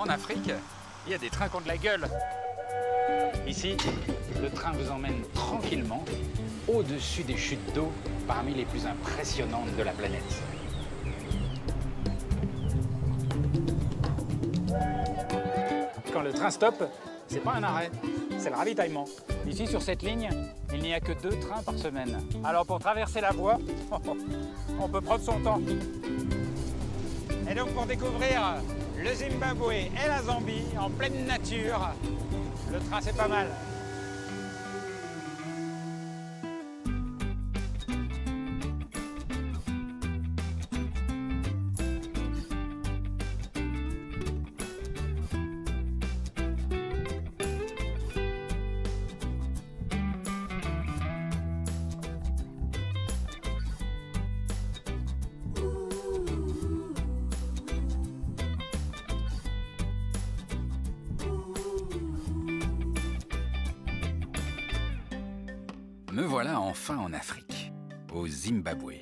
En Afrique, il y a des trains qui ont de la gueule. Ici, le train vous emmène tranquillement au-dessus des chutes d'eau parmi les plus impressionnantes de la planète. Quand le train stoppe, c'est pas un arrêt, c'est le ravitaillement. Ici, sur cette ligne, il n'y a que 2 trains par semaine. Alors pour traverser la voie, on peut prendre son temps. Et donc pour découvrir le Zimbabwe et la Zambie en pleine nature, le train c'est pas mal. Me voilà enfin en Afrique, au Zimbabwe.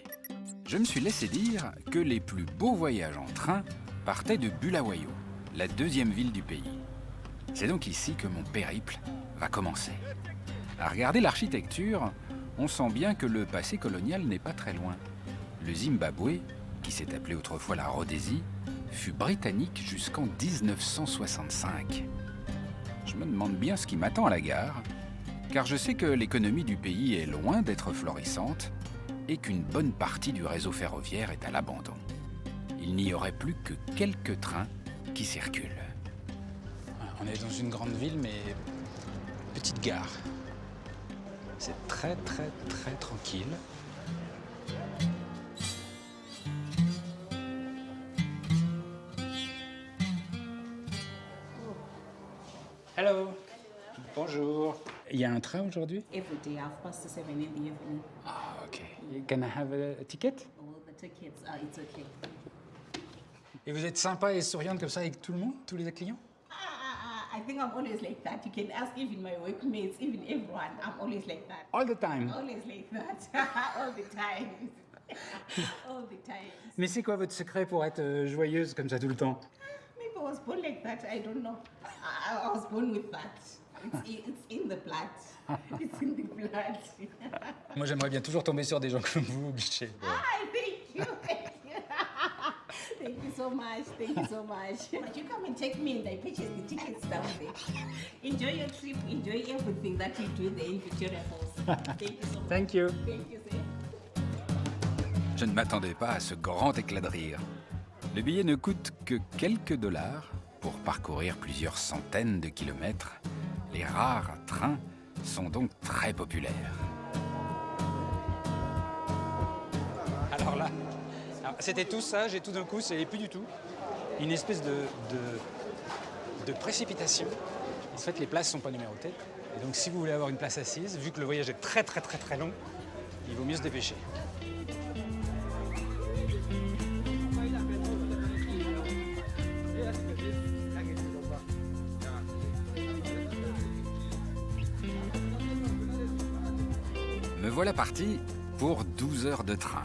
Je me suis laissé dire que les plus beaux voyages en train partaient de Bulawayo, la 2e ville du pays. C'est donc ici que mon périple va commencer. À regarder l'architecture, on sent bien que le passé colonial n'est pas très loin. Le Zimbabwe, qui s'est appelé autrefois la Rhodésie, fut britannique jusqu'en 1965. Je me demande bien ce qui m'attend à la gare, car je sais que l'économie du pays est loin d'être florissante et qu'une bonne partie du réseau ferroviaire est à l'abandon. Il n'y aurait plus que quelques trains qui circulent. On est dans une grande ville, mais petite gare. C'est très tranquille. Hello. Bonjour. Il y a un train aujourd'hui? Every day, 7:30 in the evening. Ah, ok. Can I have a ticket? All the tickets, it's okay. Et vous êtes sympa et souriante comme ça avec tout le monde, tous les clients? I think I'm always like that. You can ask even my workmates, even everyone. I'm always like that. All the time. Always like that. All the time. All the time. Mais c'est quoi votre secret pour être joyeuse comme ça tout le temps? Maybe I was born like that. I don't know. I was born with that. It's in the blood. It's in the blood. Moi, j'aimerais bien toujours tomber sur des gens comme vous, Biché. Thank you. Thank you. Thank you so much. Thank you so much. But you come and take me and I purchase the tickets down there. Enjoy your trip. Enjoy everything that you do there in Victoria Falls. Thank you so much. Thank you. Thank you, sir. Je ne m'attendais pas à ce grand éclat de rire. Le billet ne coûte que quelques dollars pour parcourir plusieurs centaines de kilomètres. Les rares trains sont donc très populaires. Alors là, c'était tout sage et tout d'un coup, c'est plus du tout. Une espèce de précipitation. En fait, les places ne sont pas numérotées. Et donc, si vous voulez avoir une place assise, vu que le voyage est très long, il vaut mieux se dépêcher. Me voilà parti pour 12 heures de train.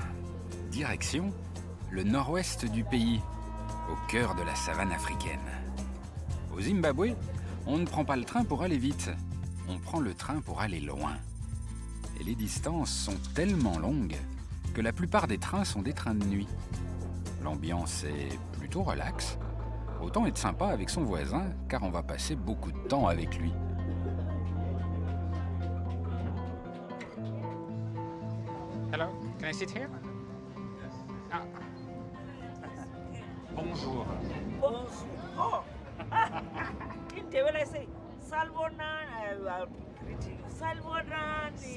Direction le nord-ouest du pays, au cœur de la savane africaine. Au Zimbabwe, on ne prend pas le train pour aller vite, on prend le train pour aller loin. Et les distances sont tellement longues que la plupart des trains sont des trains de nuit. L'ambiance est plutôt relaxe. Autant être sympa avec son voisin, car on va passer beaucoup de temps avec lui. Hello, can I sit here? Ah. Bonjour. Oh, in Devil I say, Salmonani, greeting. Salmonani.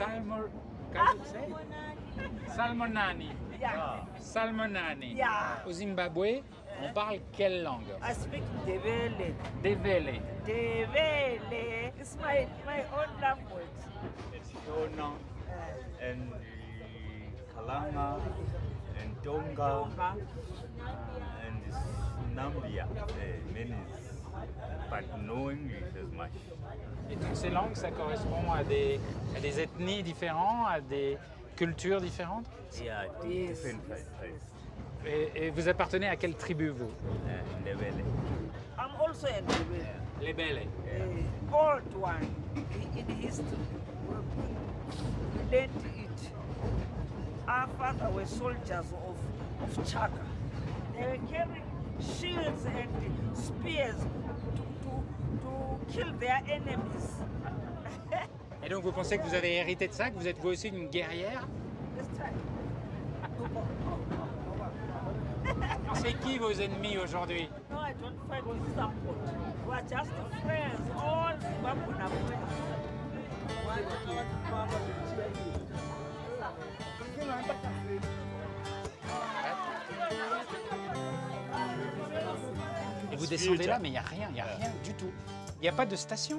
Salmonani. Yeah. Salmonani. Yeah. Au Zimbabwe, on parle quelle langue? I speak Devele. Devele. Devele. It's my own language. Shona and Kalanga and Tonga and Nambia, many, but no English as much. Et toutes ces langues, ça correspond à des ethnies différentes, à des cultures différentes? Yeah, different places. Et vous appartenez à quelle tribu, vous? Ndebele. I'm also also in Ndebele. Lebele. Old one in history. We learned it. Our father were soldiers of Chaka. They were carrying shields and spears to kill their enemies. Et donc vous pensez que vous avez hérité de ça, que vous êtes vous aussi une guerrière? This time. C'est qui vos ennemis aujourd'hui? No, I don't fight with support. We are just friends. All Zimbabwean are friends. Et vous descendez là, mais il n'y a rien du tout. Il n'y a pas de station.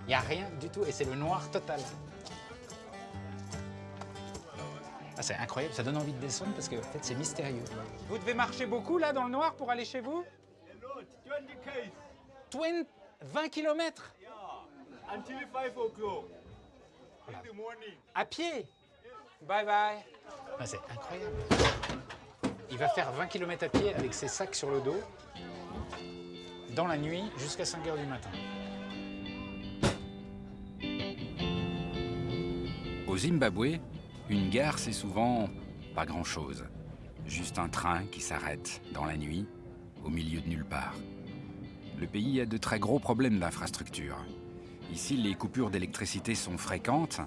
Il n'y a rien du tout et c'est le noir total. Ah, c'est incroyable, ça donne envie de descendre parce que en fait, c'est mystérieux. Vous devez marcher beaucoup là dans le noir pour aller chez vous? 20 km Until 5 o'clock in the morning. à pied. Bye bye. Ah, c'est incroyable. Il va faire 20 km à pied avec ses sacs sur le dos dans la nuit jusqu'à 5 h du matin. Au Zimbabwe, une gare, c'est souvent pas grand-chose. Juste un train qui s'arrête dans la nuit, au milieu de nulle part. Le pays a de très gros problèmes d'infrastructure. Ici, les coupures d'électricité sont fréquentes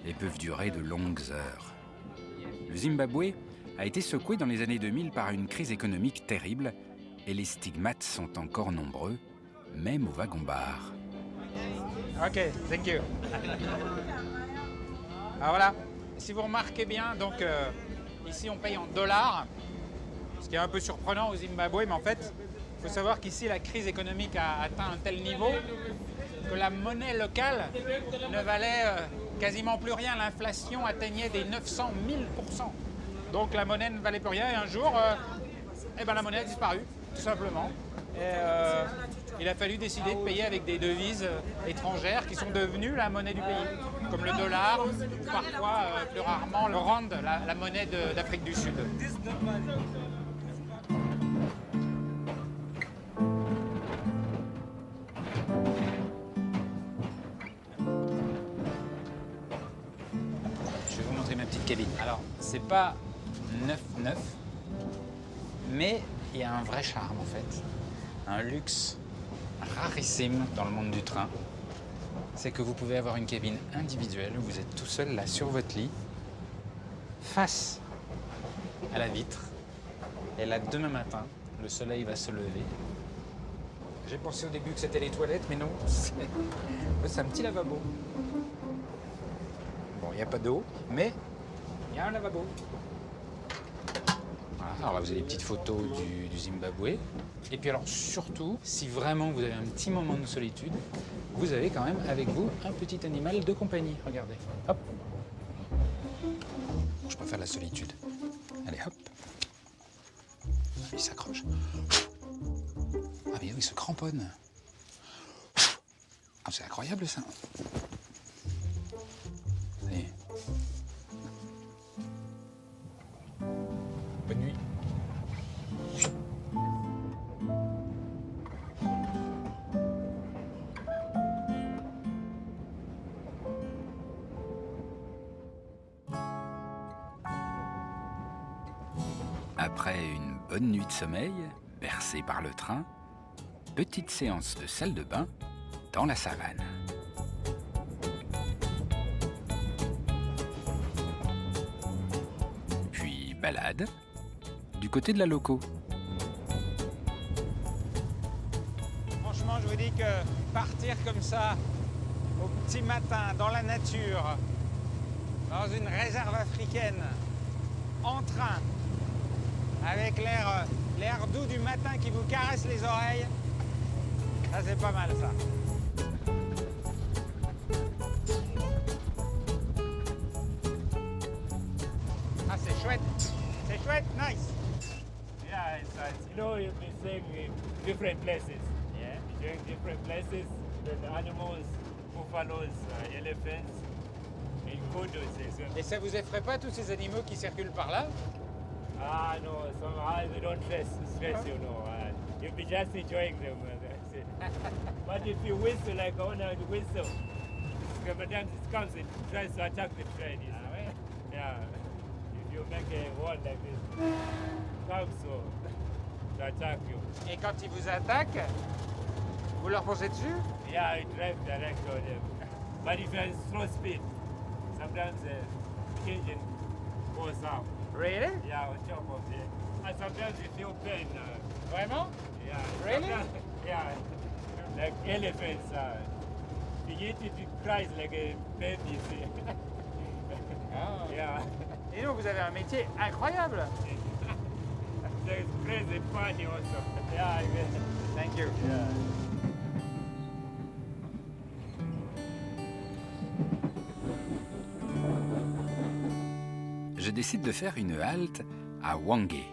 et peuvent durer de longues heures. Le Zimbabwe a été secoué dans les années 2000 par une crise économique terrible et les stigmates sont encore nombreux, même au wagon-bar. Ok, thank you. Alors voilà, si vous remarquez bien, donc ici on paye en dollars, ce qui est un peu surprenant au Zimbabwe, mais en fait, il faut savoir qu'ici la crise économique a atteint un tel niveau que la monnaie locale ne valait quasiment plus rien. L'inflation atteignait des 900 000%. Donc la monnaie ne valait plus rien et un jour, la monnaie a disparu, tout simplement. Et il a fallu décider de payer avec des devises étrangères qui sont devenues la monnaie du pays, comme le dollar ou parfois, plus rarement, le rand, la monnaie d'Afrique du Sud. Je vais vous montrer ma petite cabine. Alors, c'est pas neuf, mais il y a un vrai charme en fait, un luxe rarissime dans le monde du train. C'est que vous pouvez avoir une cabine individuelle où vous êtes tout seul là sur votre lit, face à la vitre. Et là, demain matin, le soleil va se lever. J'ai pensé au début que c'était les toilettes, mais non, c'est un petit lavabo. Bon, il n'y a pas d'eau, mais il y a un lavabo. Voilà. Alors là, vous avez des petites photos du Zimbabwe. Et puis alors, surtout, si vraiment vous avez un petit moment de solitude, vous avez quand même avec vous un petit animal de compagnie. Regardez, hop. Je préfère la solitude. Allez, hop. Il s'accroche. Ah mais oui, il se cramponne. Ah, c'est incroyable ça. Allez. Bonne nuit. Après une bonne nuit de sommeil, bercée par le train, petite séance de salle de bain dans la savane. Puis balade du côté de la loco. Franchement, je vous dis que partir comme ça, au petit matin, dans la nature, dans une réserve africaine, en train, avec l'air doux du matin qui vous caresse les oreilles, ça c'est pas mal ça. Ah c'est chouette, nice. Yeah, you'll be seeing different places. Yeah, during different places, the animals, buffaloes, elephants, and kudos. Et ça vous effraie pas tous ces animaux qui circulent par là? No, somehow they don't stress you know. You'll be just enjoying them. That's it. But if you whistle like I want to whistle, sometimes it comes and tries to attack the train. You see? Yeah. If you make a wall like this, it comes to attack you. Et quand ils vous attaquent, vous leur foncez dessus? Yeah, it drives direct on them. But if you're in slow speed, sometimes the engine goes out. Really? Yeah, on top of it. And sometimes you feel pain. Vraiment? Yeah. Really? sometimes- Yeah. Like elephants. You eat it, it cries like a baby. See? Ah. Yeah. Et donc vous avez un métier incroyable. So it's crazy funny also. Yeah, I guess. Thank you. Yeah. Je décide de faire une halte à Hwange,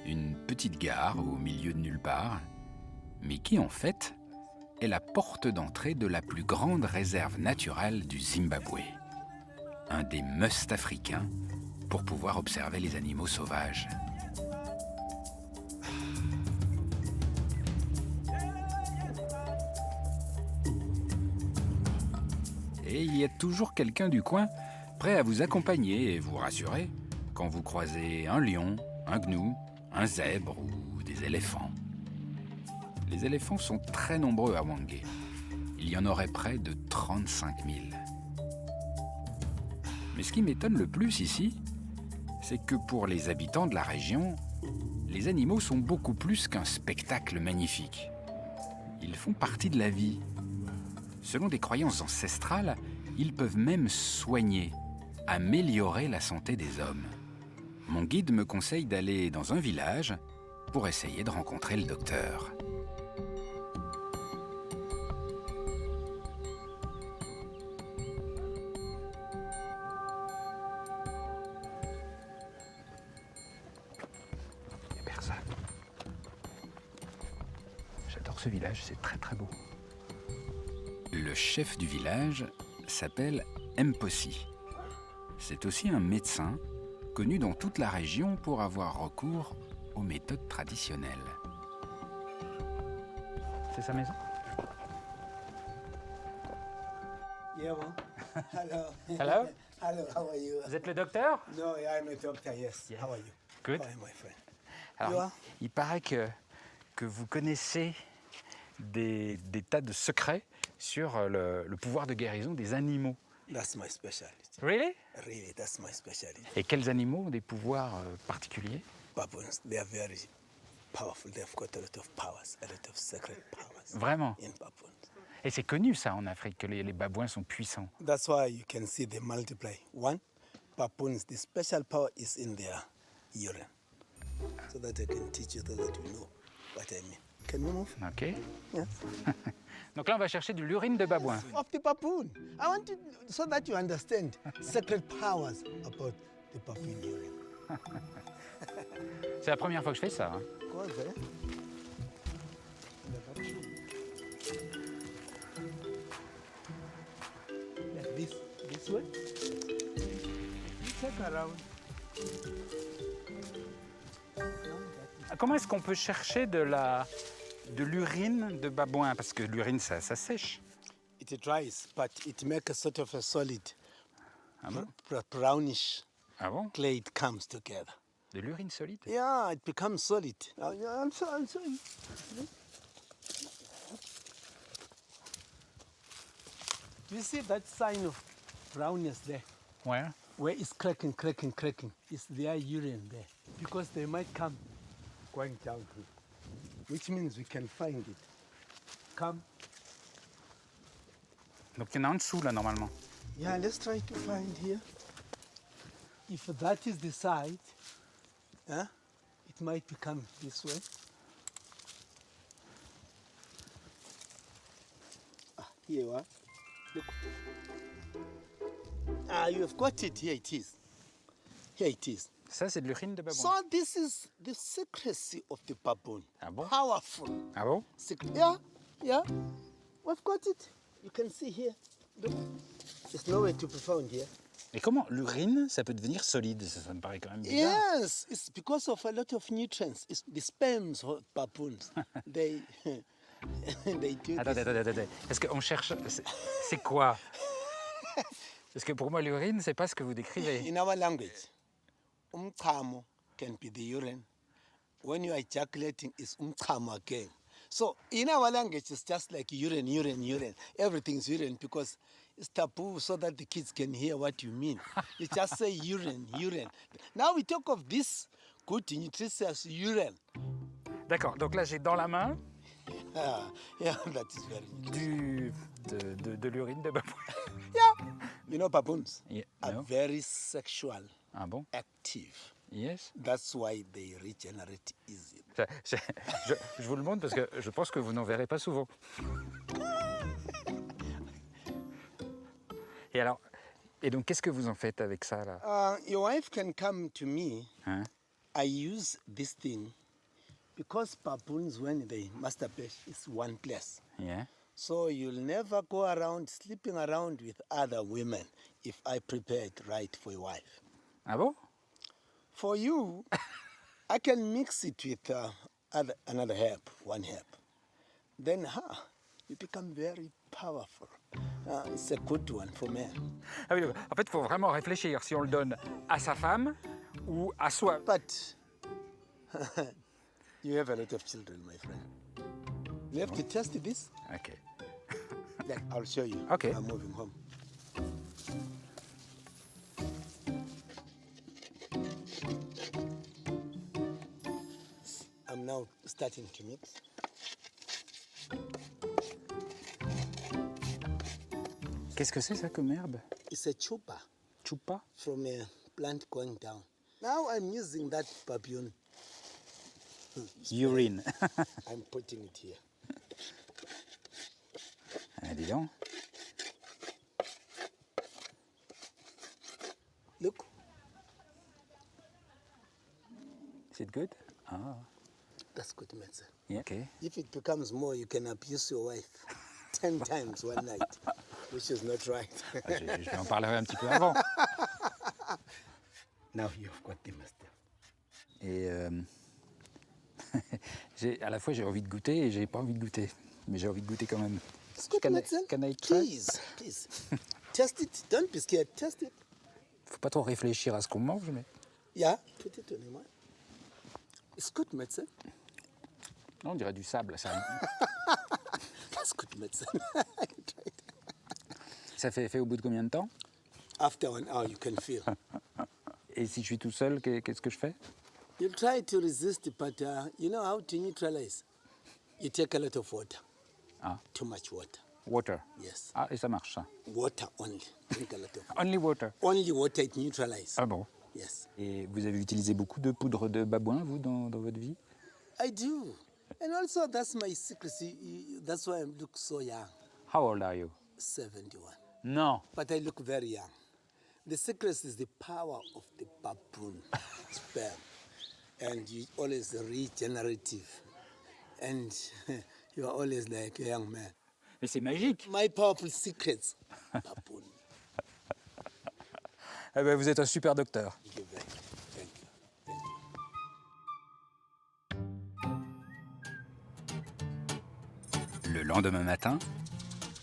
une petite gare au milieu de nulle part, mais qui en fait est la porte d'entrée de la plus grande réserve naturelle du Zimbabwe. Un des musts africains pour pouvoir observer les animaux sauvages. Et il y a toujours quelqu'un du coin prêt à vous accompagner et vous rassurer quand vous croisez un lion, un gnou, un zèbre ou des éléphants. Les éléphants sont très nombreux à Hwange. Il y en aurait près de 35 000. Mais ce qui m'étonne le plus ici, c'est que pour les habitants de la région, les animaux sont beaucoup plus qu'un spectacle magnifique. Ils font partie de la vie. Selon des croyances ancestrales, ils peuvent même soigner, améliorer la santé des hommes. Mon guide me conseille d'aller dans un village pour essayer de rencontrer le docteur. Il n'y a personne. J'adore ce village, c'est très très beau. Le chef du village s'appelle Mposi. C'est aussi un médecin connu dans toute la région pour avoir recours aux méthodes traditionnelles. C'est sa maison? Yeah, well, hello. Hello? Hello, how are you? Vous êtes le docteur? No, I'm a doctor, yes. Yes. How are you? Good. Fine, my friend. Alors, You are? il paraît que vous connaissez des tas de secrets sur le pouvoir de guérison des animaux. That's my specialty. Really? Really, that's my specialty. Et quels animaux ont des pouvoirs particuliers? Baboons, they are very powerful. They've got a lot of powers, a lot of secret powers Vraiment? in baboons. Et c'est connu ça en Afrique, que les babouins sont puissants. That's why you can see they multiply. One, baboons, the special power is in their urine. So that I can teach you so that you know what I mean. Can we move? Ok. Yes. Donc là, on va chercher de l'urine de babouin. Of the baboon. I want to, so that you understand secret powers about the baboon urine. C'est la première fois que je fais ça. Hein. Go there. Like this way. You check around. Comment est-ce qu'on peut chercher de l'urine de babouin? Parce que l'urine, ça sèche. It dries, but it makes a sort of a solid, Ah bon? brownish Ah bon? clay. It comes together. De l'urine solide? Yeah, it becomes solid. I'm sorry. Do you see that sign of brownness there? Ouais. Where it's cracking. It's their urine there. Because they might come going down here. Which means we can find it. Come. Donc il y en a en dessous là normalement. Yeah, let's try to find here. If that is the side, it might become this way. Here you are. Look. You have got it. Here it is. Here it is. Ça, c'est de l'urine de babouin. So this is the secrecy of the baboon. Ah bon? Powerful. Ah bon? Secret. Yeah. We've got it. You can see here. Look. There's nowhere to be found here. Et comment l'urine, ça peut devenir solide? Ça me paraît quand même bizarre. Yes, it's because of a lot of nutrients. It's the sperms of baboons. they they do Attendez, this. attendez. Parce qu'on cherche... C'est quoi? Parce que pour moi, l'urine, c'est pas ce que vous décrivez. In our language, umchamo can be the urine. When you are ejaculating, it's umchamo again. So in our language, it's just like urine, urine, urine. Everything's urine because it's taboo so that the kids can hear what you mean. You just say urine, urine. Now we talk of this good nutritious urine. D'accord, donc là, j'ai dans la main Yeah, that is very good. de l'urine de babouin. Yeah. You know, baboons Yeah, are no? very sexual, Ah bon? active. Yes. That's why they regenerate easily. Je vous le montre parce que je pense que vous n'en verrez pas souvent. Et alors, et donc qu'est-ce que vous en faites avec ça là? Your wife can come to me. Hein? I use this thing because baboons, when they masturbate, it's one place. Yeah. So you'll never go around sleeping around with other women if I prepare it right for your wife. Ah bon? For you, I can mix it with another herb, one herb. Then, you become very powerful. It's a good one for men. Ah oui, en fait, il faut vraiment réfléchir si on le donne à sa femme ou à soi. But you have a lot of children, my friend. You have to test this. Ok. Like, I'll show you. Okay. I'm moving home. I'm now starting to mix. Qu'est-ce que c'est ça comme herbe? It's a chupa Chupa? from a plant going down. Now I'm using that baboon. Urine. I'm putting it here. Ah, dis donc. Look, Is it good? Ah, that's good medicine. yeah. Ok. If it becomes more, you can abuse your wife 10 times one night, which is not right. Ah, je lui en parlerai un petit peu avant. Now you've got the master. Et à la fois j'ai envie de goûter et j'ai pas envie de goûter. Mais j'ai envie de goûter quand même. It's good Can I- medicine. can I try? Please. Test it. Don't be scared. Test it. Faut pas trop réfléchir à ce qu'on mange, mais... Yeah, put it on your mind. It's good medicine. Non, on dirait du sable, ça. That's good medicine. Ça fait au bout de combien de temps? After 1 hour, you can feel. Et si je suis tout seul, qu'est-ce que je fais? You try to resist, but you know how to neutralize? You take a lot of water. Ah. Too much water. Water. Yes. Ah, et ça marche, ça. Water only. Drink a lot of water. Only water. Only water, it neutralizes. Ah bon? Yes. Et vous avez utilisé beaucoup de poudre de babouin, vous, dans votre vie? I do. And also, that's my secrecy. That's why I look so young. How old are you? 71. Non. But I look very young. The secret is the power of the baboon sperm. And you always regenerative. And you are always like a young man. Mais c'est magique. My powerful secrets, baboon. Eh ben, vous êtes un super docteur. Thank you very much. Thank you. Thank you. Le lendemain matin,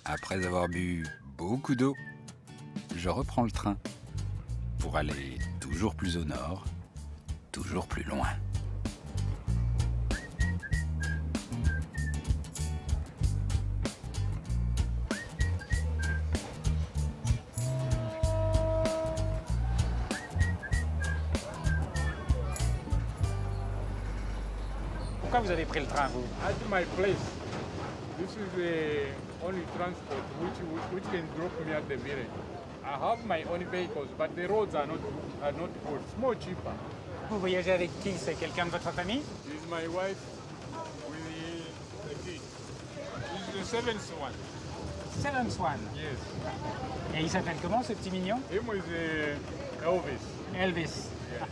après avoir bu beaucoup d'eau, je reprends le train pour aller toujours plus au nord, toujours plus loin. Pourquoi vous avez pris le train, vous? At my place, this is the only transport which can drop me at the village. I have my own vehicles, but the roads are not good. It's more cheaper. Vous voyagez avec qui? C'est quelqu'un de votre famille? This is my wife with the kid. This is the seventh one. Seventh one. Yes. Et il s'appelle comment, ce petit mignon? Him is Elvis. Elvis. Yeah.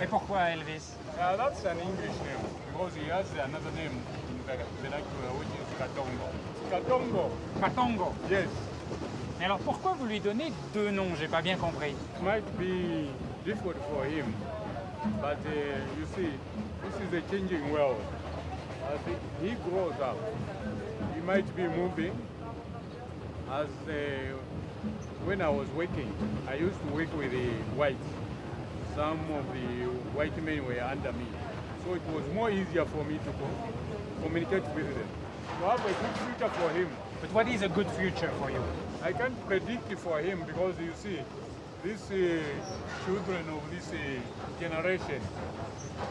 Et pourquoi Elvis? That's an English name because he has another name in vernacular which is Katongo. Katongo. Katongo. Yes. Mais alors pourquoi vous lui donnez deux noms? J'ai pas bien compris. It might be difficult for him, but you see, this is a changing world. As he grows up, he might be moving. As when I was working, I used to work with the whites. Some of the white men were under me, so it was more easier for me to communicate with them. To have a good future for him. But what is a good future for you? I can't predict it for him because you see, these children of this generation,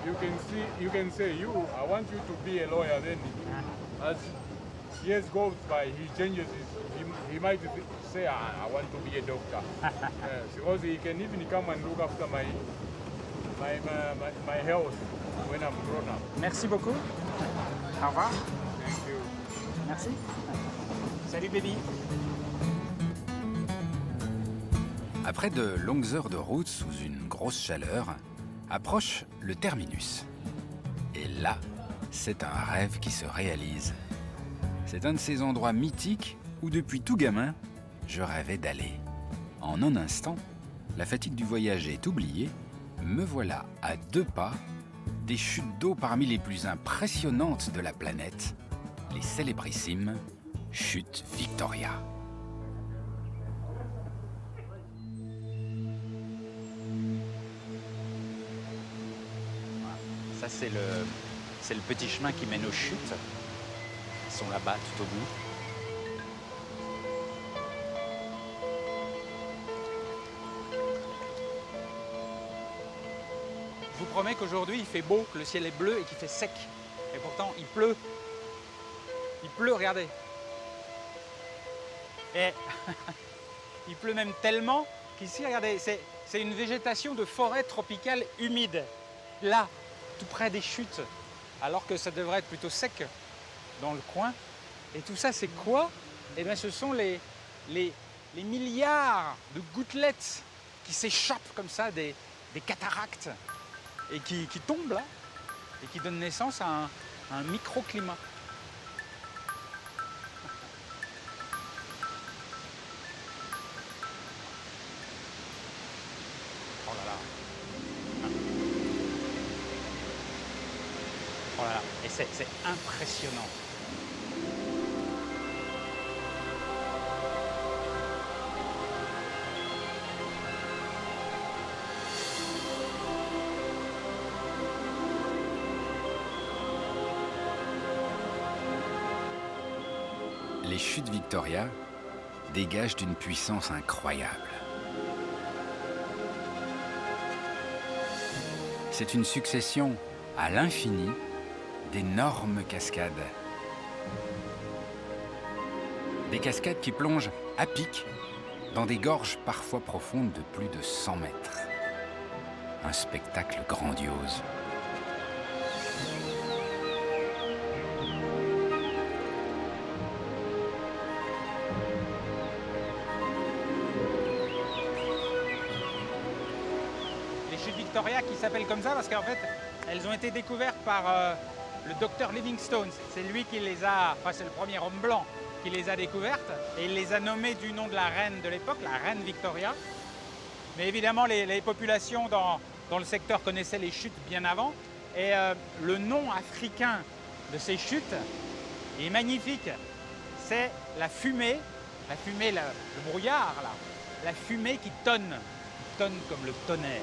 you can say, I want you to be a lawyer. Then, as years goes by, he changes he might say, I want to be a doctor. Yes, because he can even come and look after my health when I'm grown up. Merci beaucoup. Au revoir. Thank you. Merci. Salut baby. Après de longues heures de route sous une grosse chaleur, approche le terminus. Et là, c'est un rêve qui se réalise. C'est un de ces endroits mythiques où depuis tout gamin, je rêvais d'aller. En un instant, la fatigue du voyage est oubliée, me voilà à 2 pas des chutes d'eau parmi les plus impressionnantes de la planète, les célébrissimes chutes Victoria. Ça c'est le petit chemin qui mène aux chutes. Ils sont là-bas tout au bout. Je vous promets qu'aujourd'hui il fait beau, que le ciel est bleu et qu'il fait sec. Et pourtant il pleut. Il pleut, regardez. Et il pleut même tellement qu'ici, regardez, c'est une végétation de forêt tropicale humide. Là, tout près des chutes, alors que ça devrait être plutôt sec dans le coin. Et tout ça, c'est quoi? Eh bien, ce sont les milliards de gouttelettes qui s'échappent comme ça des cataractes et qui tombent là et qui donnent naissance à un microclimat. Oh là là. Oh là là. Et c'est impressionnant. Les chutes Victoria dégagent d'une puissance incroyable. C'est une succession à l'infini d'énormes cascades. Des cascades qui plongent à pic dans des gorges parfois profondes de plus de 100 mètres. Un spectacle grandiose. Les chutes Victoria qui s'appellent comme ça parce qu'en fait, elles ont été découvertes par le docteur Livingstone. C'est lui qui les a, enfin c'est le premier homme blanc qui les a découvertes et il les a nommées du nom de la reine de l'époque, la reine Victoria. Mais évidemment, les populations dans le secteur connaissaient les chutes bien avant et le nom africain de ces chutes est magnifique. C'est la fumée, le brouillard là, la fumée qui tonne comme le tonnerre.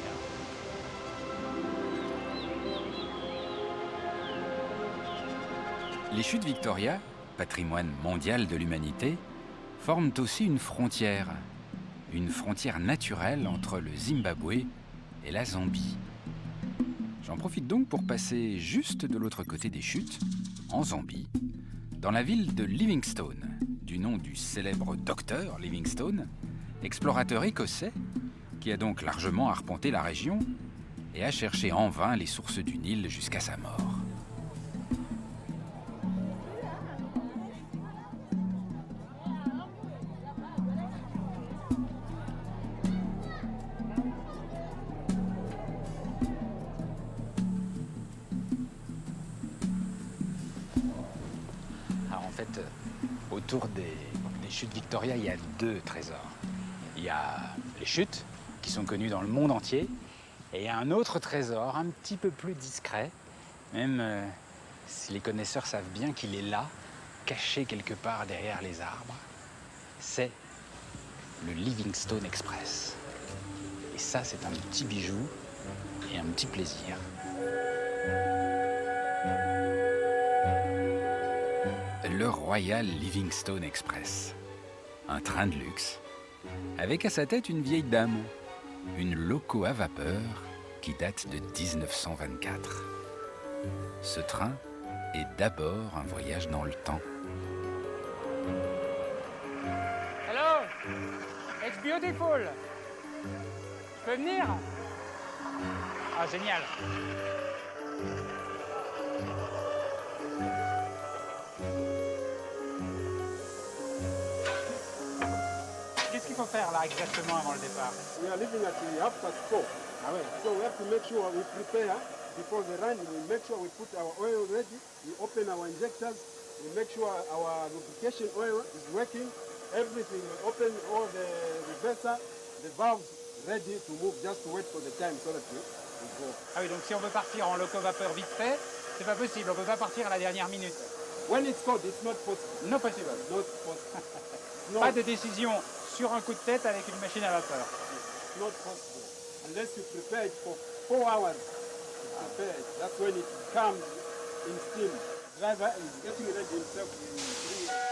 Les chutes Victoria, patrimoine mondial de l'humanité, forment aussi une frontière naturelle entre le Zimbabwe et la Zambie. J'en profite donc pour passer juste de l'autre côté des chutes, en Zambie, dans la ville de Livingstone, du nom du célèbre docteur Livingstone, explorateur écossais, qui a donc largement arpenté la région et a cherché en vain les sources du Nil jusqu'à sa mort. Alors en fait, autour des chutes Victoria, il y a 2 trésors. Il y a les chutes, qui sont connues dans le monde entier, et il y a un autre trésor, un petit peu plus discret, même si les connaisseurs savent bien qu'il est là, caché quelque part derrière les arbres. C'est le Livingstone Express. Et ça, c'est un petit bijou et un petit plaisir. Le Royal Livingstone Express. Un train de luxe, avec à sa tête une vieille dame, une loco à vapeur qui date de 1924. Ce train est d'abord un voyage dans le temps. Hello, it's beautiful. Je peux venir? Ah, génial. Qu'est-ce qu'il faut faire là exactement avant le départ? We are leaving at 4:30. Ah ouais. So we have to make sure we prepare before the run. We make sure we put our oil ready. We open our injectors. We make sure our lubrication oil is working. Everything. We open all the reverser, the valves ready to move. Just to wait for the time so that we go. Ah oui, donc si on veut partir en loco-vapeur vite fait, c'est pas possible, on peut pas partir à la dernière minute. When it's cold, it's not possible. Non possible. Not possible. No, Pas de décision sur un coup de tête avec une machine à vapeur. not possible. Unless you prepare it for 4 hours. Prepare it. That's when it comes in steam. Driver is getting ready himself in 3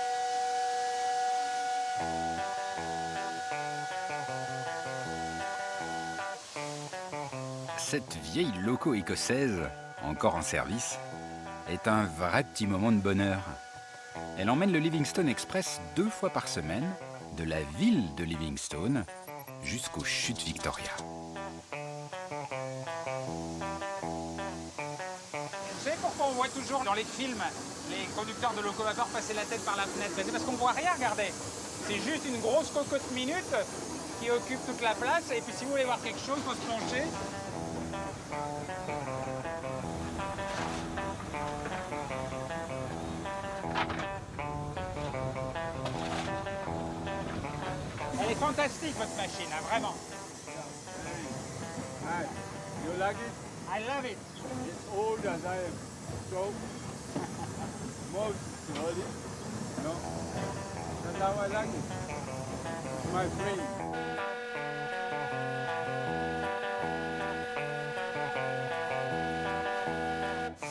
Cette vieille loco écossaise, encore en service, est un vrai petit moment de bonheur. Elle emmène le Livingstone Express 2 fois par semaine, de la ville de Livingstone jusqu'aux chutes Victoria. Vous savez pourquoi on voit toujours dans les films les conducteurs de loco-vapeur passer la tête par la fenêtre? C'est parce qu'on voit rien, regardez. C'est juste une grosse cocotte minute qui occupe toute la place. Et puis si vous voulez voir quelque chose, il faut se pencher. Elle est fantastique votre machine, hein, vraiment. Hi. You like it? I love it. It's old as I am. So, more slowly. No? That's how I like it. It's my friend.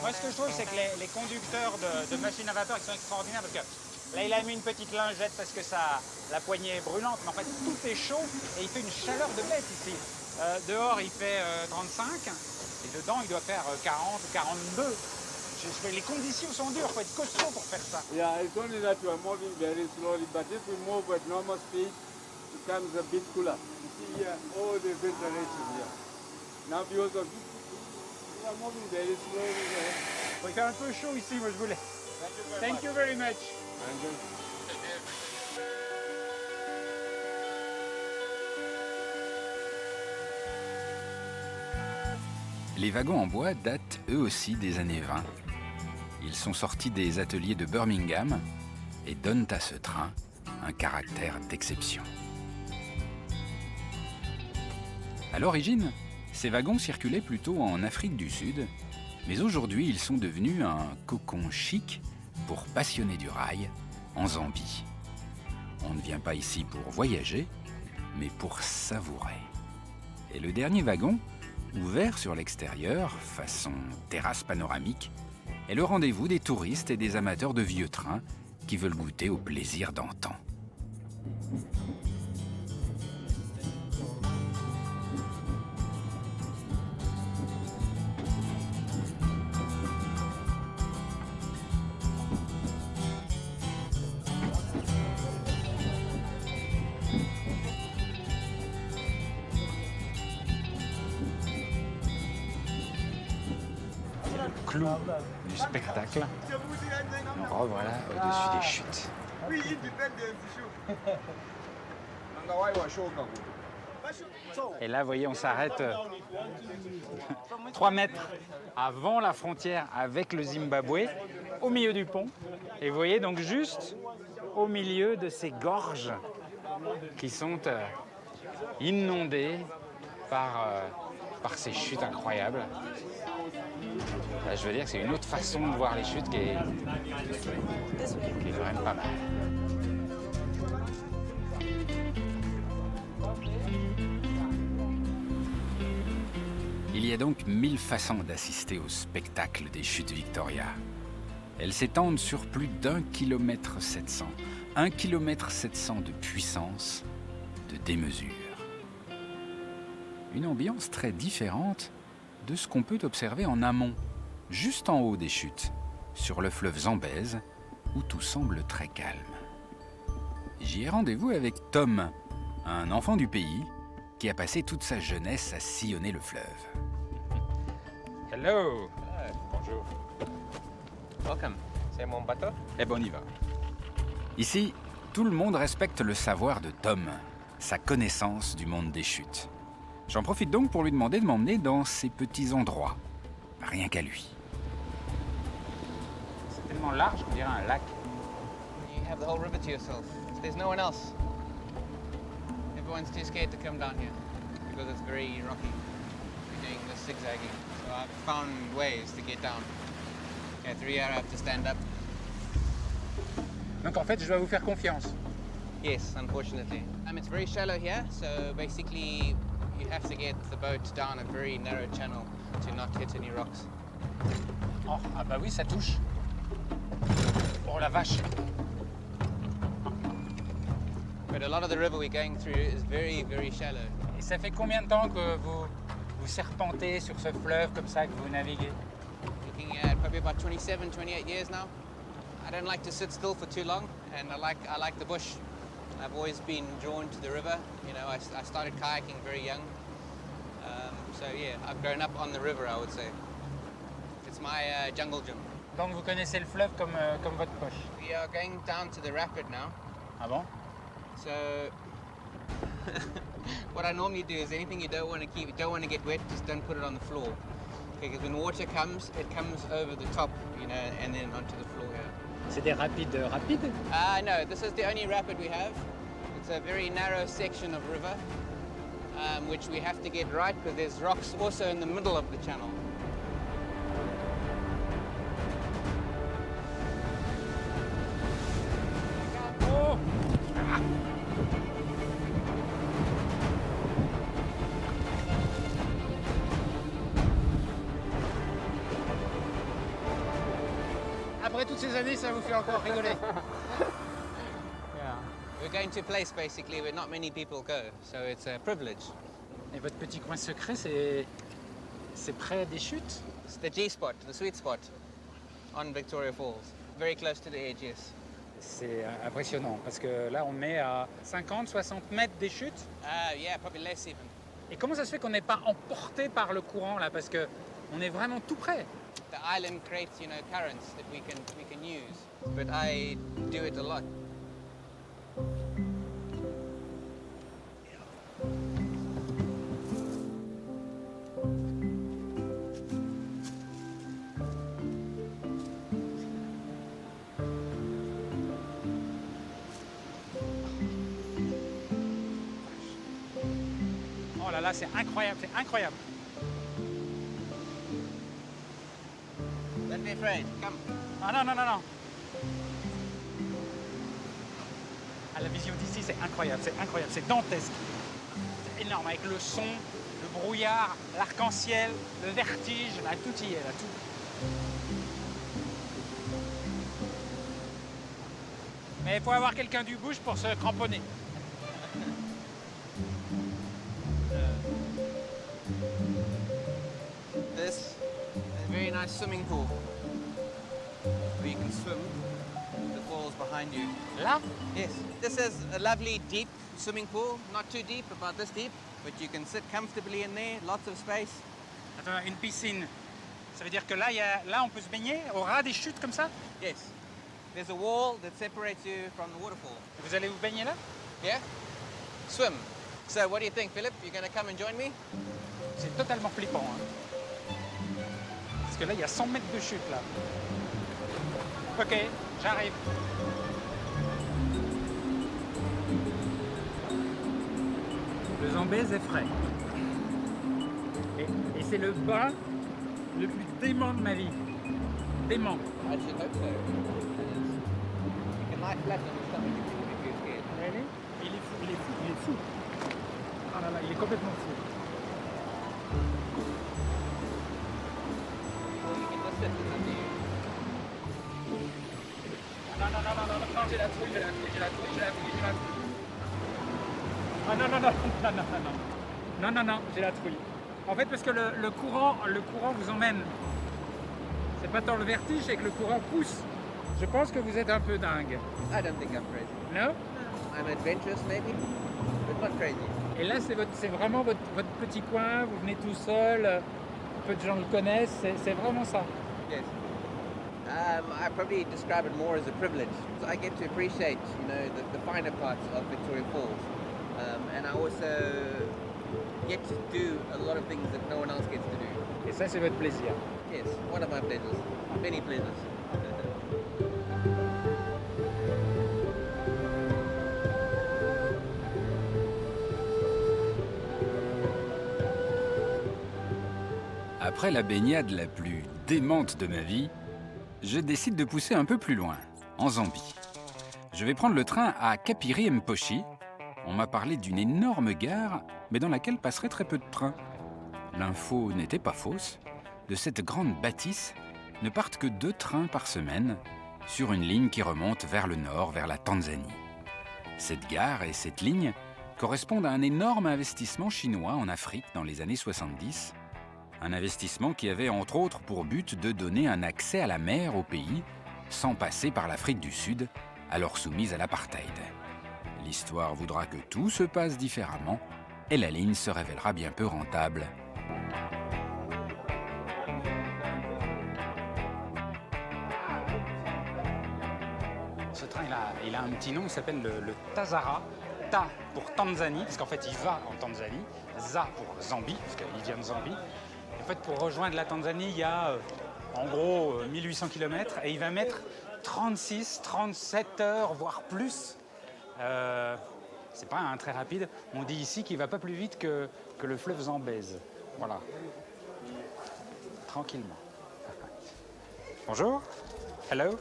Moi, ce que je trouve, c'est que les conducteurs de machines à vapeur, ils sont extraordinaires parce que là, il a mis une petite lingette parce que la poignée est brûlante, mais en fait, tout est chaud et il fait une chaleur de bête ici. Dehors, il fait 35 et dedans, il doit faire 40 ou 42. Les conditions sont dures, il faut être costaud pour faire ça. Yeah, it's only that you are moving very slowly, but if we move at normal speed, it becomes a bit cooler. You see here, all the ventilation here. Now because of this, we are moving very slowly here. Il fait un peu chaud ici, moi je voulais. Thank you very much. And then, Les wagons en bois datent eux aussi des années 20. Ils sont sortis des ateliers de Birmingham et donnent à ce train un caractère d'exception. À l'origine, ces wagons circulaient plutôt en Afrique du Sud, mais aujourd'hui ils sont devenus un cocon chic pour passionnés du rail en Zambie. On ne vient pas ici pour voyager, mais pour savourer. Et le dernier wagon, ouvert sur l'extérieur, façon terrasse panoramique, est le rendez-vous des touristes et des amateurs de vieux trains qui veulent goûter au plaisir d'antan. Clou du spectacle. On revoilà au-dessus des chutes. Et là, vous voyez, on s'arrête 3 mètres avant la frontière avec le Zimbabwe, au milieu du pont. Et vous voyez donc juste au milieu de ces gorges qui sont inondées par ces chutes incroyables. Là, je veux dire que c'est une autre façon de voir les chutes qui est quand même pas mal. Il y a donc 1000 façons d'assister au spectacle des chutes Victoria. Elles s'étendent sur plus d'1 km 700. 1 km 700 de puissance, de démesure. Une ambiance très différente de ce qu'on peut observer en amont, juste en haut des chutes, sur le fleuve Zambèze, où tout semble très calme. J'y ai rendez-vous avec Tom, un enfant du pays, qui a passé toute sa jeunesse à sillonner le fleuve. Hello. Bonjour. Welcome. C'est mon bateau? Eh ben on y va. Ici, tout le monde respecte le savoir de Tom, sa connaissance du monde des chutes. J'en profite donc pour lui demander de m'emmener dans ces petits endroits. Rien qu'à lui. C'est tellement large qu'on dirait un lac. You have the whole river to yourself. There's no one else. Everyone's too scared to come down here because it's very rocky. You're doing this zigzagging. So I've found ways to get down. Okay, 3 hours I have to stand up. Donc en fait, je dois vous faire confiance. Yes, unfortunately. It's very shallow here, so basically you have to get the boat down a very narrow channel to not hit any rocks. Oh, ah bah oui, ça touche. Oh la vache. But a lot of the river we're going through is very, very shallow. Et ça fait combien de temps que vous serpentez sur ce fleuve comme ça, que vous naviguez? Looking at probably about 27, 28 years now. I don't like to sit still for too long, and I like the bush. I've always been drawn to the river. You know, I started kayaking very young. So yeah, I've grown up on the river, I would say. It's my jungle gym. Donc vous connaissez le fleuve comme votre poche. We are going down to the rapid now. Ah bon? So what I normally do is anything you don't want to get wet, just don't put it on the floor. Okay, because when water comes, it comes over the top, you know, and then onto the floor here. C'est des rapides rapides? No, this is the only rapid we have. It's a very narrow section of river, which we have to get right because there's rocks also in the middle of the channel. Oh! Après toutes ces années, ça vous fait encore rigoler. We're going to a place basically where not many people go, so it's a privilege. Et votre petit coin secret, c'est près des chutes? It's the G spot, the sweet spot, on Victoria Falls, very close to the edge, yes. C'est impressionnant parce que là, on est à 50-60 mètres des chutes. Yeah, probably less even. Et comment ça se fait qu'on n'est pas emporté par le courant là? Parce que on est vraiment tout près. The island creates, you know, currents that we can use, but I do it a lot. Oh là là, c'est incroyable, c'est incroyable. Don't be afraid, come. Ah non, non, non, non. Ah, la vision d'ici, c'est incroyable, c'est dantesque. C'est énorme, avec le son, le brouillard, l'arc-en-ciel, le vertige, là, tout y est, là, tout. Mais il faut avoir quelqu'un du bush pour se cramponner. This is a very nice swimming pool where you can swim. The falls behind you. Là? Yes. This is a lovely deep swimming pool, not too deep, about this deep, but you can sit comfortably in there, lots of space. Attends, une piscine. Ça veut dire que là, là, on peut se baigner au ras des chutes comme ça? Yes. There's a wall that separates you from the waterfall. Vous allez vous baigner là? Yeah? Swim. So what do you think, Philip? You going to come and join me? C'est totalement flippant. Hein. Parce que là, il y a 100 mètres de chute, là. Ok, j'arrive. Le Zambèze est frais. Et c'est le bas le plus dément de ma vie. Dément. I should hope so. You can lie flat on your stomach if you're scared. Really? Il est fou, il est fou, il est fou. Ah là là, il est complètement fou. You can just sit and do. Non, non, non, non, non, non, j'ai la trouille, j'ai la trouille, j'ai la trouille, j'ai la trouille, j'ai la trouille. Ah non, non, non, non, non, non, non. Non, non, non, j'ai la trouille. En fait, parce que le courant vous emmène. C'est pas tant le vertige, c'est que le courant pousse. Je pense que vous êtes un peu dingue. I don't think I'm crazy. Non? I'm adventurous maybe, but not crazy. Et là, c'est vraiment votre petit coin, vous venez tout seul, peu de gens le connaissent, c'est vraiment ça. Yes. I probably describe it more as a privilege. I get to appreciate, the finer parts of Victoria Falls, and I also get to do a lot of things that no one else gets to do. Et ça, c'est votre plaisir. Yes, one of my pleasures. Many pleasures. Après la baignade la plus démente de ma vie, je décide de pousser un peu plus loin, en Zambie. Je vais prendre le train à Kapiri Mposhi. On m'a parlé d'une énorme gare, mais dans laquelle passerait très peu de trains. L'info n'était pas fausse. De cette grande bâtisse ne partent que 2 trains par semaine sur une ligne qui remonte vers le nord, vers la Tanzanie. Cette gare et cette ligne correspondent à un énorme investissement chinois en Afrique dans les années 70. Un investissement qui avait entre autres pour but de donner un accès à la mer au pays sans passer par l'Afrique du Sud, alors soumise à l'apartheid. L'histoire voudra que tout se passe différemment et la ligne se révélera bien peu rentable. Ce train, il a un petit nom, il s'appelle le Tazara. Ta pour Tanzanie, parce qu'en fait, il va en Tanzanie. Za pour Zambie, parce qu'il vient de Zambie. En fait, pour rejoindre la Tanzanie, il y a en gros 1800 km et il va mettre 36, 37 heures, voire plus. C'est pas un très rapide. On dit ici qu'il va pas plus vite que le fleuve Zambèze. Voilà. Tranquillement. Bonjour. Hello.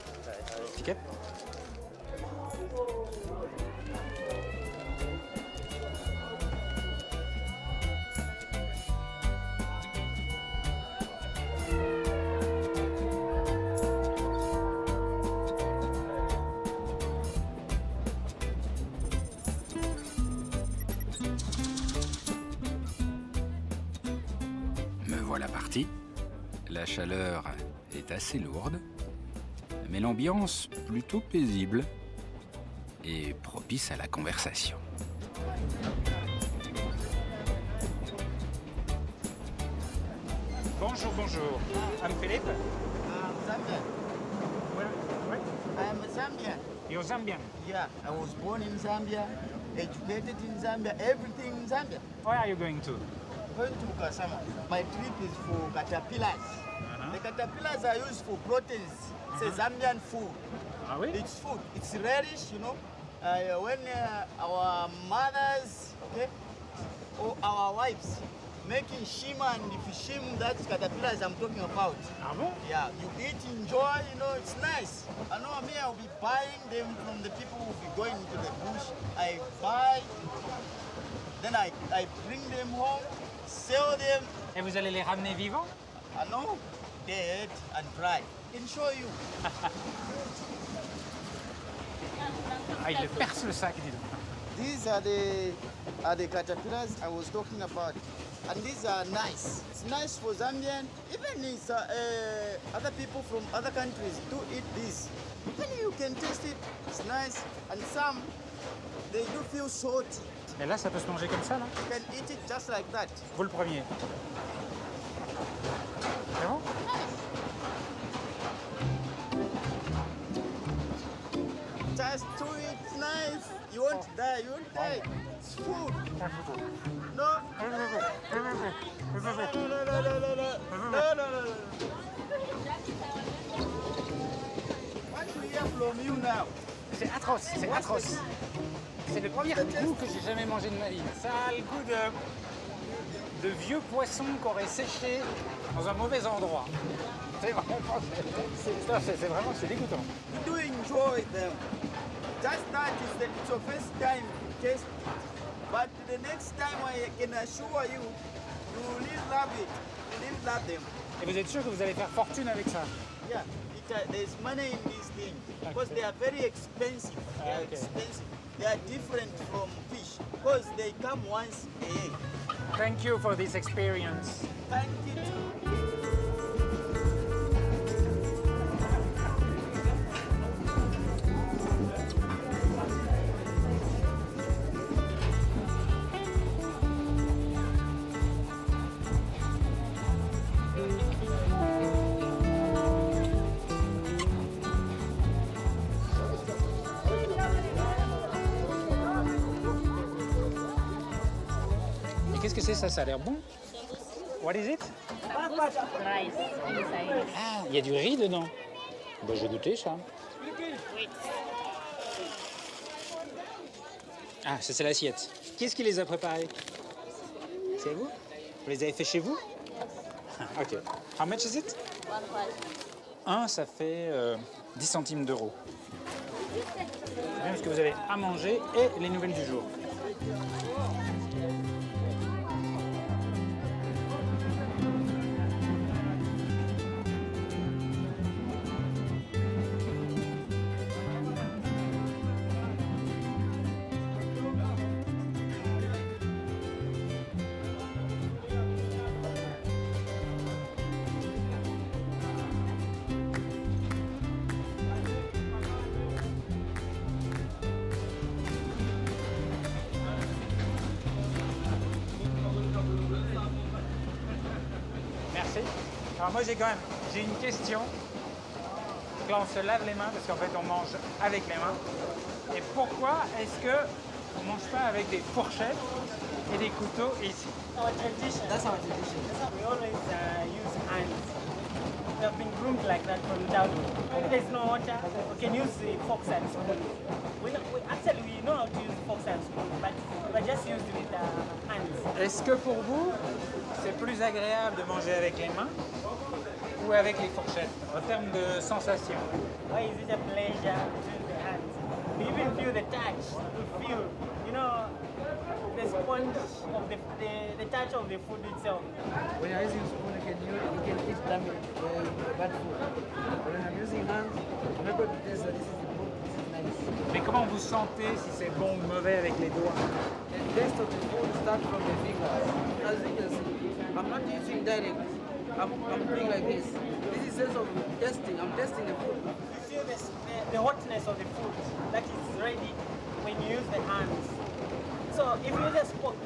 Ticket. Me voilà parti. La chaleur est assez lourde, mais l'ambiance plutôt paisible et propice à la conversation. Bonjour, bonjour. I'm Philippe. Zambian. Where? I am a Zambian. You're Zambian. Yeah, I was born in Zambia, educated in Zambia, everything in Zambia. Where are you going to? Going to Kasama. My trip is for caterpillars. The caterpillars are used for proteins. It's a Zambian food. Ah oui? It's food. It's reddish, when our mothers, okay, or our wives making shima and fishim, that's caterpillars I'm talking about. Ah bon? Yeah, you eat, enjoy, it's nice. I know me, I'll be buying them from the people who will be going into the bush. I buy, then I bring them home, sell them. Et vous allez les ramener vivants? I know, dead and dry. I can show you. Ah, il perce le sac, dis donc. These are the caterpillars I was talking about. And these are nice. It's nice for Zambian. Even it's, other people from other countries do eat this. Even you can taste it. It's nice. And some, they do feel salty. Mais là, ça peut se manger comme ça, là? You can eat it just like that. Vous le premier. C'est bon? Just chew it nice. You won't die. You won't die. It's food. No. No. What do we hear from you now? C'est atroce, c'est atroce. C'est le pire goût que j'ai jamais mangé de ma vie. Ça a le goût de vieux poissons qu'on aurait séché dans un mauvais endroit. C'est vraiment, c'est dégoûtant. You do enjoy them. Just that it's your first time taste. But the next time I can assure you, you will love it. You will love them. Et vous êtes sûr que vous allez faire fortune avec ça? Yeah, there's money in these things because they are very expensive. They are expensive. They are different from fish because they come once a year. Thank you for this experience. Thank you too. Et qu'est-ce que c'est ça? Ça a l'air bon. What is it? Rice inside. Ah, il y a du riz dedans. Bah, je vais goûter ça. Ah, ça c'est l'assiette. Qui est-ce qui les a préparés? C'est vous? Vous les avez fait chez vous? Ok. How much is it? Un, ça fait 10 centimes d'euros. C'est bien parce que vous avez à manger et les nouvelles du jour. Merci. Alors moi j'ai une question. Donc là on se lave les mains parce qu'en fait on mange avec les mains. Et pourquoi est-ce qu'on ne mange pas avec des fourchettes et des couteaux ici? Our tradition. That's our tradition. We always use hands. We have been groomed like that from childhood. If there's no water, we can use the forks and spoon. We know how to use forks and spoon, but we're just used with hands. Est-ce que pour vous c'est plus agréable de manger avec les mains ou avec les fourchettes en termes de sensation? Why is it a pleasure to use the hands? We even feel the touch. We feel, the sponge of the touch of the food itself. When I'm using spoon, you can eat bad food. But when I'm using hands, I'm able to taste that this is good, this is nice. Mais comment vous sentez si c'est bon ou mauvais avec les doigts? The taste of the food starts from the fingers. As you can see, I'm not using direct. I'm doing like this. This is sense of testing. I'm testing the food. You feel the hotness of the food that is ready when you use the hands. So if you use a fork,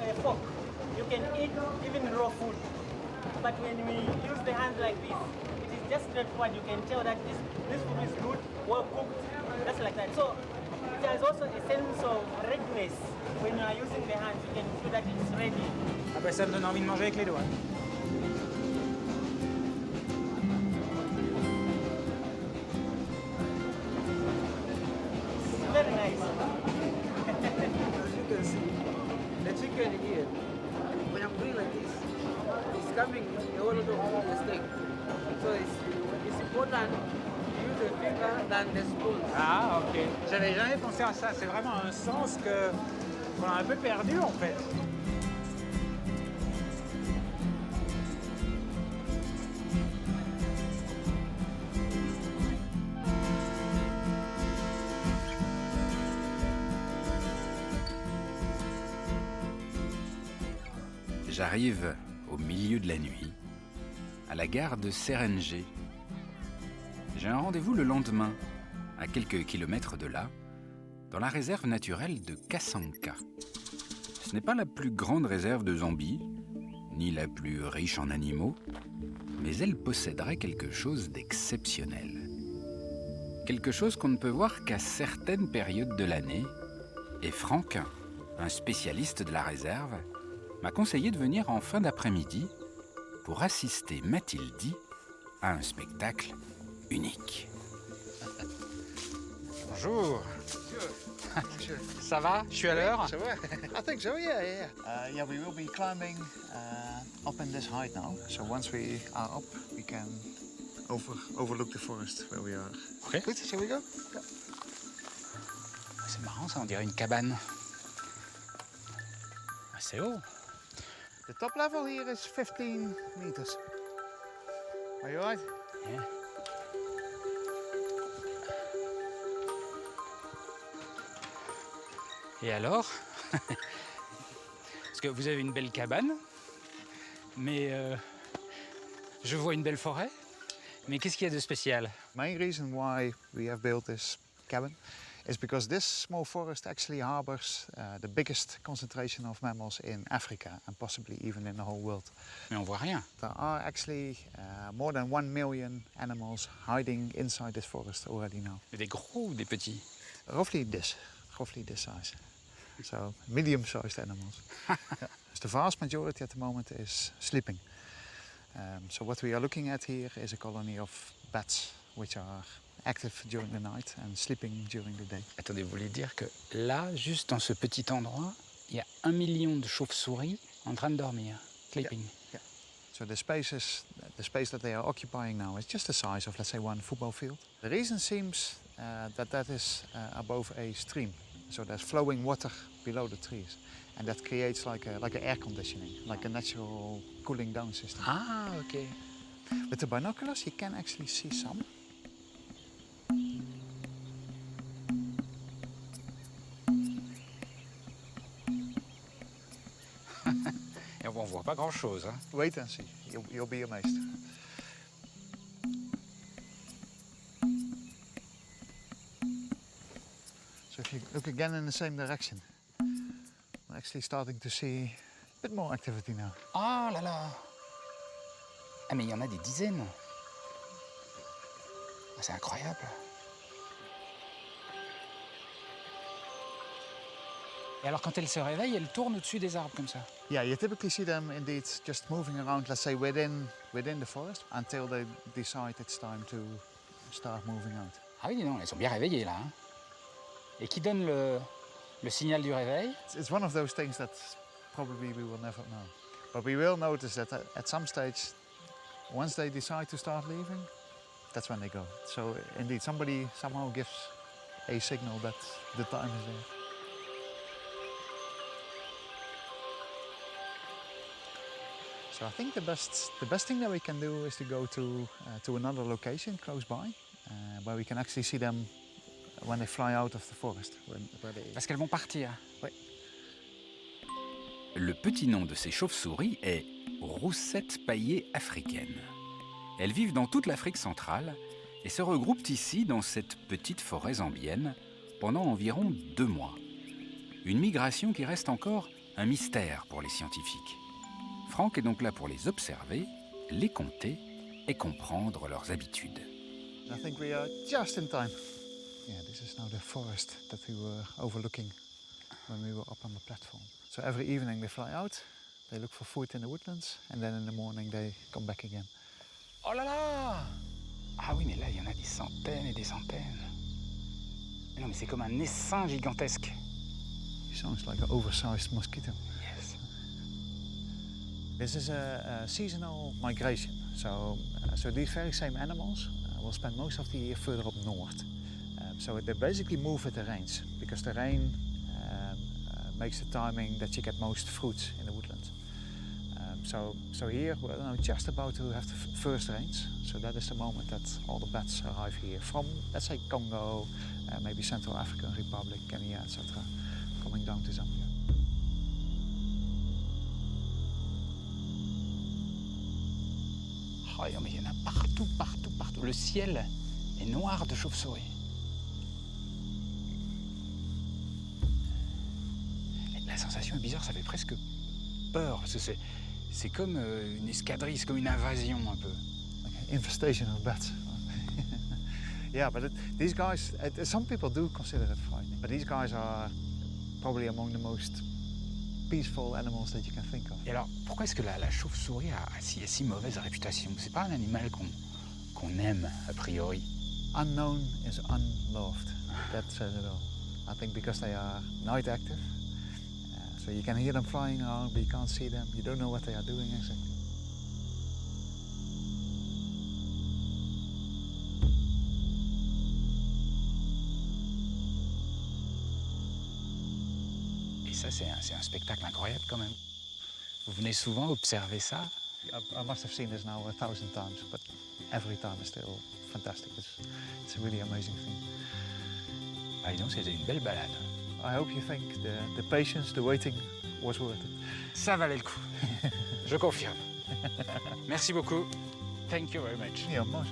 you can eat even raw food. But when we use the hands like this, it is just straightforward. You can tell that this food is good, well cooked, just like that. So it has also a sense of readiness. When you are using the hands, you can feel that it's ready. Ah ben ça me donne envie de manger avec les doigts. It's very nice. As you can see, the chicken here, when I'm doing like this, it's coming a whole lot of the steak. So it's important to use the finger than the spoon. Ah ok. J'avais jamais pensé à ça. C'est vraiment un sens qu'on a un peu perdu en fait. J'arrive au milieu de la nuit, à la gare de Serengeti. J'ai un rendez-vous le lendemain, à quelques kilomètres de là, dans la réserve naturelle de Kasanka. Ce n'est pas la plus grande réserve de Zambie, ni la plus riche en animaux, mais elle posséderait quelque chose d'exceptionnel. quelque chose qu'on ne peut voir qu'à certaines périodes de l'année. Et Franck, un spécialiste de la réserve, m'a conseillé de venir en fin d'après-midi pour assister, m'a-t-il dit, à un spectacle unique. Bonjour. Ça va? Je suis à l'heure? So, I think so, yeah. Yeah, we will be climbing up in this height now. So once we are up, we can overlook the forest where we are. Okay. Good, shall we go? Yeah. C'est marrant ça, on dirait une cabane. C'est haut. The top level here is 15 meters. Are you alright? Yeah. Et alors? Parce que vous avez une belle cabane, mais je vois une belle forêt. Mais qu'est-ce qu'il y a de spécial? Main reason why we have built this cabin is because this small forest actually harbors the biggest concentration of mammals in Africa and possibly even in the whole world. Mais on voit rien. There are actually more than 1 million animals hiding inside this forest already now. Des gros ou des petits? Roughly this size. So medium-sized animals. Yeah. The vast majority at the moment is sleeping. So what we are looking at here is a colony of bats which are active during the night and sleeping during the day. Attendez, vous voulez dire que là, juste dans ce petit endroit, il y a 1 million de chauves-souris en train de dormir, sleeping. Yeah. So the space that they are occupying now is just the size of, let's say, 1 football field. The reason seems that is above a stream. So there's flowing water below the trees, and that creates like a air conditioning, like a natural cooling down system. Ah, okay. With the binoculars, you can actually see some. Et on voit pas grand-chose. Hein. Wait and see. You'll be amazed. So if you look again in the same direction, we're actually starting to see a bit more activity now. Oh là là! Ah mais il y en a des dizaines. Ah, c'est incroyable. Et alors quand elles se réveillent, elles tournent au-dessus des arbres comme ça? Yeah, you typically see them indeed just moving around, let's say within the forest, until they decide it's time to start moving out. Ah oui, non, elles sont bien réveillées là. Hein. Et qui donne le signal du réveil? It's one of those things that probably we will never know. But we will notice that at some stage, once they decide to start leaving, that's when they go. So indeed, somebody somehow gives a signal that the time is there. So I think the best thing that we can do is to go to another location close by, where we can actually see them when they fly out of the forest. Parce qu'elles vont partir. Oui. Le petit nom de ces chauves-souris est roussettes paillées africaines. Elles vivent dans toute l'Afrique centrale et se regroupent ici dans cette petite forêt zambienne pendant environ 2 mois. Une migration qui reste encore un mystère pour les scientifiques. Franck est donc là pour les observer, les compter et comprendre leurs habitudes. I think we are just in time. Yeah, this is now the forest that we were overlooking when we were up on the platform. So every evening they fly out, they look for food in the woodlands, and then in the morning they come back again. Oh là là! Ah oui, mais là, il y en a des centaines et des centaines. Mais non, mais c'est comme un essaim gigantesque. It sounds like an oversized mosquito. Yes. This is a seasonal migration. So these very same animals will spend most of the year further up north. So they basically move with the rains, because the rain makes the timing that you get most fruits in the woodlands. So here we're now just about to have the first rains. So that is the moment that all the bats arrive here from, let's say, Congo, maybe Central African Republic, Kenya, etc., coming down to Zambia. Oh, mais il y en a partout, partout, partout. Le ciel est noir de chauves-souris. La sensation est bizarre, ça fait presque peur, parce que c'est comme une escadrille, c'est comme une invasion un peu. Like an infestation of bats. Yeah, but these guys, some people do consider it frightening, but these guys are probably among the most peaceful animals that you can think of. Et alors, pourquoi est-ce que la chauve-souris a si mauvaise réputation? C'est pas un animal qu'on aime, a priori. Unknown is unloved. That says it all. I think because they are night active, so you can hear them flying around, but you can't see them. You don't know what they are doing exactly. Et ça, c'est un spectacle incroyable quand même. Vous venez souvent observer ça? I must have seen this now 1,000 times, but every time is still fantastic. It's a really amazing thing. Ah, dis donc, c'était une belle balade. I hope you think the patience, the waiting was worth it. Ça valait le coup. Je confirme. Merci beaucoup. Thank you very much. Yeah, most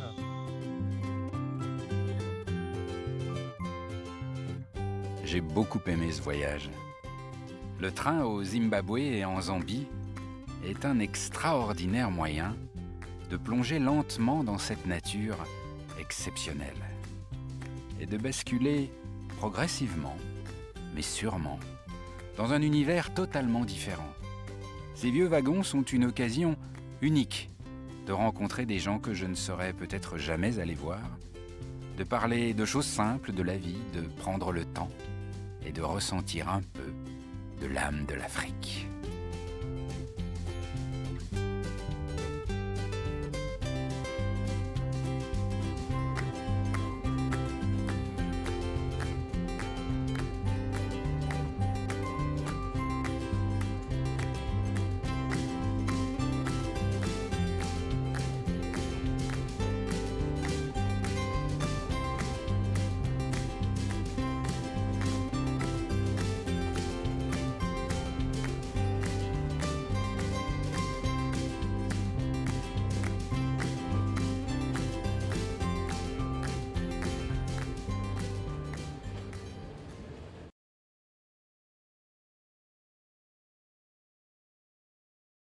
J'ai beaucoup aimé ce voyage. Le train au Zimbabwe et en Zambie est un extraordinaire moyen de plonger lentement dans cette nature exceptionnelle et de basculer progressivement, mais sûrement, dans un univers totalement différent. Ces vieux wagons sont une occasion unique de rencontrer des gens que je ne serais peut-être jamais allé voir, de parler de choses simples de la vie, de prendre le temps et de ressentir un peu de l'âme de l'Afrique.